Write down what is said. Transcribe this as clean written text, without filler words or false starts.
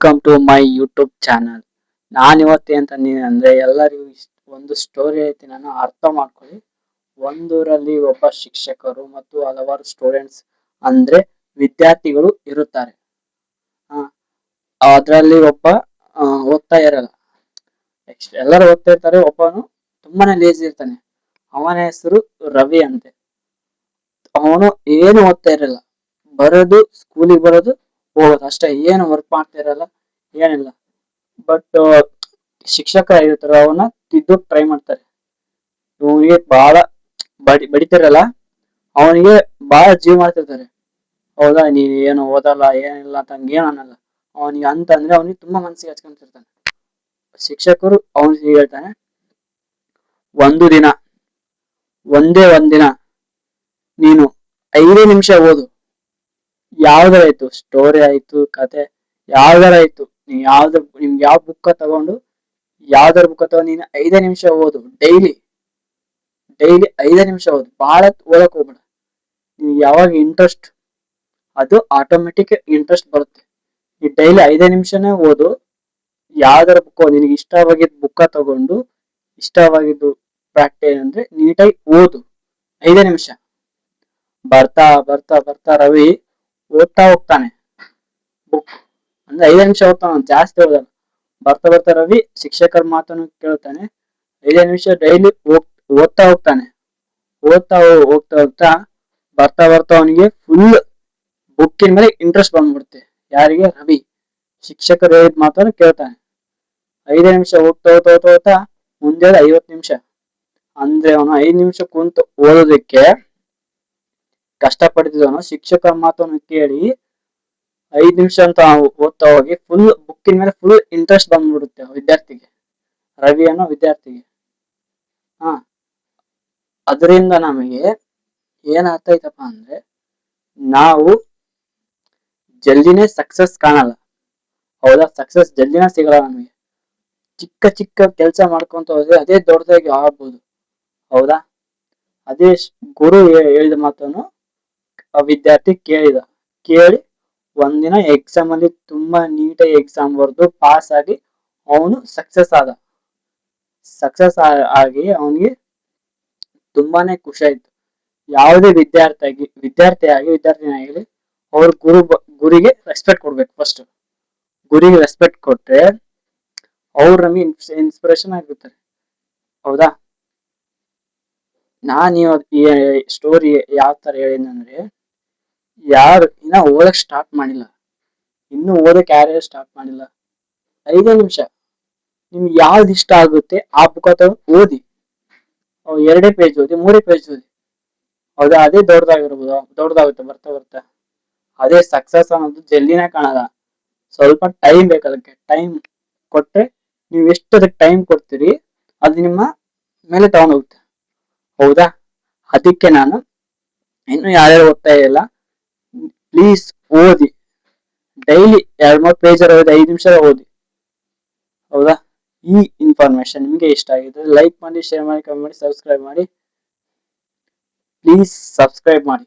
Welcome to my YouTube channel. ನಾನು ಇವತ್ತು ಅಂತ ಅಂದ್ರೆ ಎಲ್ಲರಿಗೂ ಒಂದು ಸ್ಟೋರಿ ಐತಿ, ನಾನು ಅರ್ಥ ಮಾಡ್ಕೊಳ್ಳಿ. ಒಂದೂರಲ್ಲಿ ಒಬ್ಬ ಶಿಕ್ಷಕರು ಮತ್ತು ಹಲವಾರು ಸ್ಟೂಡೆಂಟ್ಸ್ ಅಂದ್ರೆ ವಿದ್ಯಾರ್ಥಿಗಳು ಇರುತ್ತಾರೆ. ಅದರಲ್ಲಿ ಒಬ್ಬ ಓದ್ತಾ ಇರಲ್ಲ. ನೆಕ್ಸ್ಟ್ ಎಲ್ಲರೂ ಓದ್ತಾ ಇರ್ತಾರೆ, ಒಬ್ಬನು ತುಂಬಾನೇ ಲೇಜಿ ಇರ್ತಾನೆ. ಅವನ ಹೆಸರು ರವಿ ಅಂತೆ. ಅವನು ಏನು ಓದ್ತಾ ಇರಲ್ಲ, ಬರೋದು ಸ್ಕೂಲಿಗೆ ಬರೋದು ಹೋಗೋದು ಅಷ್ಟೇ, ಏನು ವರ್ಕ್ ಮಾಡ್ತಾ ಇರಲ್ಲ, ಏನಿಲ್ಲ. ಬಟ್ ಶಿಕ್ಷಕ ಇರ್ತಾರ, ಅವನ್ನ ತಿದ್ದೋಕ್ ಟ್ರೈ ಮಾಡ್ತಾರೆ. ಇವನಿಗೆ ಬಹಳ ಬಡಿತಿರಲ್ಲ, ಅವನಿಗೆ ಬಹಳ ಜೀವ ಮಾಡ್ತಿರ್ತಾರೆ. ಹೌದಾ, ನೀನ್ ಏನು ಓದಲ್ಲ ಏನಿಲ್ಲ ಅಂತ ಹಂಗೇನು ಅನ್ನಲ್ಲ. ಅವನಿಗೆ ಅಂತಂದ್ರೆ ಅವನಿಗೆ ತುಂಬಾ ಮನಸ್ಸಿಗೆ ಹಚ್ಕೊಂತಿರ್ತಾನೆ. ಶಿಕ್ಷಕರು ಅವನಿಗೆ ಹೇಳ್ತಾನೆ, ಒಂದು ದಿನ, ಒಂದಿನ ನೀನು 5 ನಿಮಿಷ ಓದು. ಯಾವ್ದಾರ ಆಯ್ತು, ಸ್ಟೋರಿ ಆಯ್ತು, ಕತೆ ಯಾವ್ದಾರ ಆಯ್ತು, ನೀವ್ ನಿಮ್ಗೆ ಯಾವ ಬುಕ್ ತಗೊಂಡು ಯಾವ್ದಾರ ಬುಕ್ ತಗೊಂಡು ನೀನು 5 ನಿಮಿಷ ಓದು. ಡೈಲಿ 5 ನಿಮಿಷ ಓದು, ಬಹಳ ಓದಕ್ ಹೋಗ್ಬೇಡ. ನಿಮ್ಗೆ ಯಾವಾಗ ಇಂಟ್ರೆಸ್ಟ್, ಅದು ಆಟೋಮೆಟಿಕ್ ಇಂಟ್ರೆಸ್ಟ್ ಬರುತ್ತೆ. ಈ ಡೈಲಿ 5 ನಿಮಿಷನೇ ಓದು. ಯಾವ್ದಾರ ಬುಕ್ ನಿನಗೆ ಇಷ್ಟವಾಗಿದ್ದ ಬುಕ್ ತಗೊಂಡು ಇಷ್ಟವಾಗಿದ್ದು ಪ್ರಾಕ್ಟೀಸ್ ಅಂದ್ರೆ ನೀಟಾಗಿ ಓದು 5 ನಿಮಿಷ. ಬರ್ತಾ ಬರ್ತಾ ಬರ್ತಾ ರವಿ ಓದ್ತಾ ಹೋಗ್ತಾನೆ. ಬುಕ್ ಅಂದ್ರೆ 5 ನಿಮಿಷ ಓದ್ತಾನ, ಜಾಸ್ತಿ ಓದಲ್ಲ. ಬರ್ತಾ ಬರ್ತಾ ರವಿ ಶಿಕ್ಷಕರ ಮಾತನ್ನು ಕೇಳ್ತಾನೆ. 5 ನಿಮಿಷ ಡೈಲಿ ಓದ್ತಾ ಹೋಗ್ತಾನೆ. ಹೋಗ್ತಾ ಹೋಗ್ತಾ ಬರ್ತಾ ಬರ್ತಾ ಅವನಿಗೆ ಫುಲ್ ಬುಕ್ಕಿನ ಮೇಲೆ ಇಂಟ್ರೆಸ್ಟ್ ಬಂದ್ಬಿಡುತ್ತೆ. ಯಾರಿಗೆ? ರವಿ. ಶಿಕ್ಷಕರು ಹೇಳಿದ ಮಾತನ್ನು ಕೇಳ್ತಾನೆ. 5 ನಿಮಿಷ ಹೋಗ್ತಾ ಹೋಗ್ತಾ ಹೋಗ್ತಾ ಹೋಗ್ತಾ ಮುಂದೆ 50 ನಿಮಿಷ. ಅಂದ್ರೆ ಅವನು 5 ನಿಮಿಷ ಕುಂತು ಓದೋದಕ್ಕೆ ಕಷ್ಟಪಡ್ತಿದ್ದವನು ಶಿಕ್ಷಕರ ಮಾತನ್ನು ಕೇಳಿ 5 ನಿಮಿಷ ಅಂತ ಓದ್ತಾ ಹೋಗಿ ಫುಲ್ ಬುಕ್ಕಿನ ಮೇಲೆ ಫುಲ್ ಇಂಟ್ರೆಸ್ಟ್ ಬಂದ್ಬಿಡುತ್ತೆ ವಿದ್ಯಾರ್ಥಿಗೆ, ರವಿ ಅನ್ನೋ ವಿದ್ಯಾರ್ಥಿಗೆ. ಅದರಿಂದ ನಮಗೆ ಏನಾಗ್ತೈತಪ್ಪ ಅಂದ್ರೆ, ನಾವು ಜಲ್ದಿನೇ ಸಕ್ಸಸ್ ಕಾಣಲ್ಲ. ಹೌದಾ, ಸಕ್ಸಸ್ ಜಲ್ದಿನೇ ಸಿಗಲ್ಲ ನಮಗೆ. ಚಿಕ್ಕ ಚಿಕ್ಕ ಕೆಲಸ ಮಾಡ್ಕೊಂತ ಹೋದ್ರೆ ಅದೇ ದೊಡ್ಡದಾಗಿ ಆಗ್ಬೋದು. ಹೌದಾ, ಅದೇ ಗುರು ಹೇಳಿದ ಮಾತನ್ನು ವಿದ್ಯಾರ್ಥಿ ಕೇಳಿ ಒಂದಿನ ಎಕ್ಸಾಮ್ ಅಲ್ಲಿ ತುಂಬಾ ನೀಟಾಗಿ ಎಕ್ಸಾಮ್ ಬರೆದು ಪಾಸ್ ಆಗಿ ಅವನು ಸಕ್ಸಸ್ ಆಗಿ ಅವನಿಗೆ ತುಂಬಾನೇ ಖುಷಿ ಆಯ್ತು. ಯಾವುದೇ ವಿದ್ಯಾರ್ಥಿನಾಗಲಿ ಅವ್ರ ಗುರಿಗೆ ರೆಸ್ಪೆಕ್ಟ್ ಕೊಡ್ಬೇಕು. ಫಸ್ಟ್ ಗುರಿಗೆ ರೆಸ್ಪೆಕ್ಟ್ ಕೊಟ್ರೆ ಅವ್ರು ನಮಗೆ ಇನ್ಸ್ಪಿರೇಷನ್ ಆಗಿರ್ತಾರೆ. ಹೌದಾ, ನಾನ್ ಈ ಸ್ಟೋರಿ ಯಾವ ತರ ಹೇಳಿದಂದ್ರೆ, ಯಾರು ಇನ್ನ ಓದಕ್ ಸ್ಟಾರ್ಟ್ ಮಾಡಿಲ್ಲ, ಇನ್ನು ಓದಕ್ ಯಾರ್ಯಾರು ಸ್ಟಾರ್ಟ್ ಮಾಡಿಲ್ಲ, 5 ನಿಮಿಷ ನಿಮ್ಗೆ ಯಾವ್ದು ಇಷ್ಟ ಆಗುತ್ತೆ ಆ ಬುಕ್ ಓದಿ. 2 ಪೇಜ್ ಓದಿ, 3 ಪೇಜ್ ಓದಿ. ಹೌದಾ, ಅದೇ ದೊಡ್ಡದಾಗುತ್ತೆ ಬರ್ತಾ ಬರ್ತಾ. ಅದೇ ಸಕ್ಸಸ್ ಅನ್ನೋದು ಜಲ್ದಿನೇ ಕಾಣಲ್ಲ, ಸ್ವಲ್ಪ ಟೈಮ್ ಬೇಕು. ಅದಕ್ಕೆ ಟೈಮ್ ಕೊಟ್ರೆ ನೀವು ಎಷ್ಟು ಅದಕ್ಕೆ ಟೈಮ್ ಕೊಡ್ತೀರಿ ಅದು ನಿಮ್ಮ ಮೇಲೆ ತಗೊಂಡ್ ಹೋಗುತ್ತೆ. ಹೌದಾ, ಅದಕ್ಕೆ ನಾನು ಇನ್ನು ಯಾರ್ಯಾರು ಓದ್ತಾ ಇಲ್ಲ, ಪ್ಲೀಸ್ ಓದಿ. ಡೈಲಿ 2-3 ಪೇಜ್ ಓದಿ, 5 ನಿಮಿಷ ಓದಿ. ಹೌದಾ, ಈ ಇನ್ಫಾರ್ಮೇಶನ್ ನಿಮ್ಗೆ ಇಷ್ಟ ಆಗಿದ್ರೆ ಲೈಕ್ ಮಾಡಿ, ಶೇರ್ ಮಾಡಿ, ಕಮೆಂಟ್ ಮಾಡಿ, ಸಬ್ಸ್ಕ್ರೈಬ್ ಮಾಡಿ. ಪ್ಲೀಸ್ ಸಬ್ಸ್ಕ್ರೈಬ್ ಮಾಡಿ.